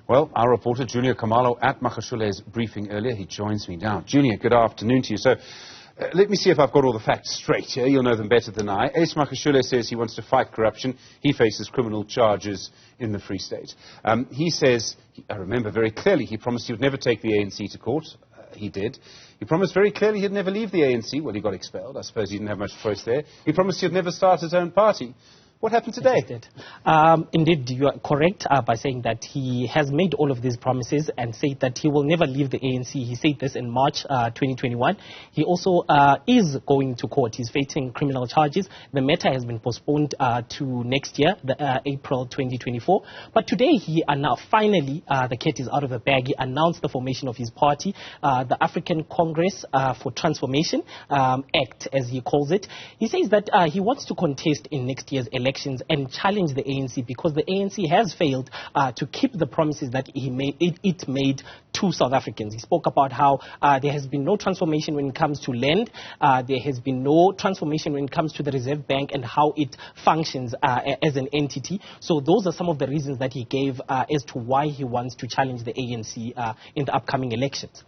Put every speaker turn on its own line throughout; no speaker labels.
Well, our reporter, Juniour Khumalo, at Magashule's briefing earlier, he joins me now. Juniour, good afternoon to you. So, let me see if I've got all the facts straight here. You'll know them better than I. Ace Magashule says he wants to fight corruption. He faces criminal charges in the Free State. He says, I remember very clearly, he promised he would never take the ANC to court. He did. He promised very clearly he'd never leave the ANC. Well, he got expelled. I suppose he didn't have much choice there. He promised he'd never start his own party. What happened today?
Indeed, you are correct by saying that he has made all of these promises and said that he will never leave the ANC. He said this in March 2021. He also is going to court. He's facing criminal charges. The matter has been postponed to next year, April 2024. But today, he announced, finally, the cat is out of the bag. He announced the formation of his party, the African Congress for Transformation Act, as he calls it. He says that he wants to contest in next year's elections and challenge the ANC because the ANC has failed to keep the promises that it made to South Africans. He spoke about how there has been no transformation when it comes to land, there has been no transformation when it comes to the Reserve Bank and how it functions as an entity. So those are some of the reasons that he gave as to why he wants to challenge the ANC in the upcoming elections.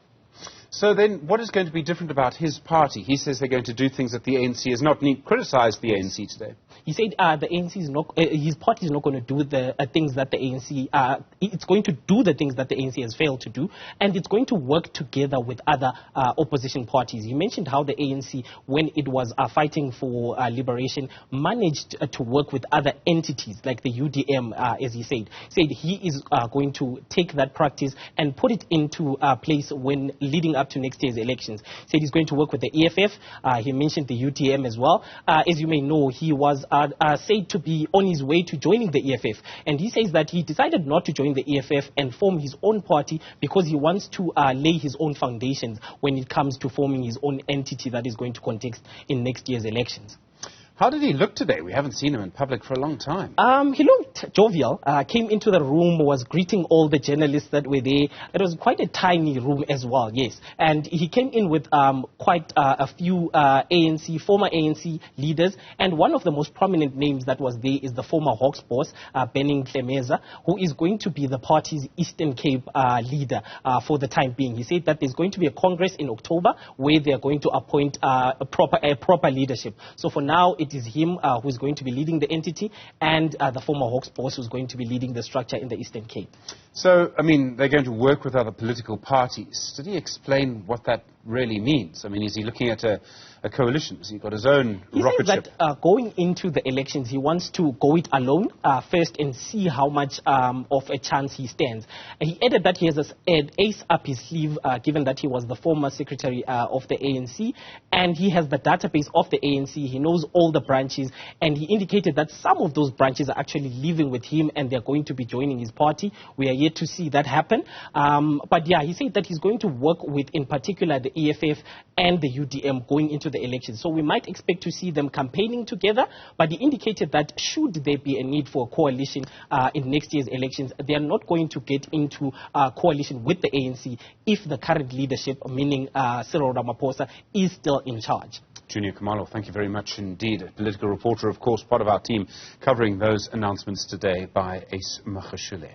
So then, what is going to be different about his party? He says they're going to do things that the ANC has not criticised the ANC today.
He said the ANC is not, his party is not going to do the things that the ANC, it's going to do the things that the ANC has failed to do, and it's going to work together with other opposition parties. He mentioned how the ANC, when it was fighting for liberation, managed to work with other entities like the UDM, as he said. He is going to take that practice and put it into place when leading up to next year's elections. Said he's going to work with the EFF. He mentioned the UTM as well. As you may know, he was said to be on his way to joining the EFF. And he says that he decided not to join the EFF and form his own party because he wants to lay his own foundations when it comes to forming his own entity that is going to contest in next year's elections.
How did he look today? We haven't seen him in public for a long time.
He looked jovial, came into the room, was greeting all the journalists that were there. It was quite a tiny room as well, yes. And he came in with quite a few former ANC leaders. And one of the most prominent names that was there is the former Hawks boss, Benning Klemeza, who is going to be the party's Eastern Cape leader for the time being. He said that there's going to be a congress in October where they're going to appoint a proper leadership. So for now, it is him who's going to be leading the entity and the former Hawks boss who's going to be leading the structure in the Eastern Cape.
So, I mean, they're going to work with other political parties. Did he explain what that really means? I mean, is he looking at a coalition? Has he got his own rocket ship? He says
that going into the elections, he wants to go it alone first and see how much of a chance he stands. He added that he has an ace up his sleeve, given that he was the former secretary of the ANC, and he has the database of the ANC. He knows all the branches, and he indicated that some of those branches are actually living with him and they're going to be joining his party. We are yet to see that happen. But yeah, he said that he's going to work with, in particular, the EFF and the UDM going into the elections. So we might expect to see them campaigning together, but he indicated that should there be a need for a coalition in next year's elections, they are not going to get into a coalition with the ANC if the current leadership, meaning Cyril Ramaphosa, is still in charge.
Juniour Khumalo, thank you very much indeed. A political reporter, of course, part of our team covering those announcements today by Ace Magashule.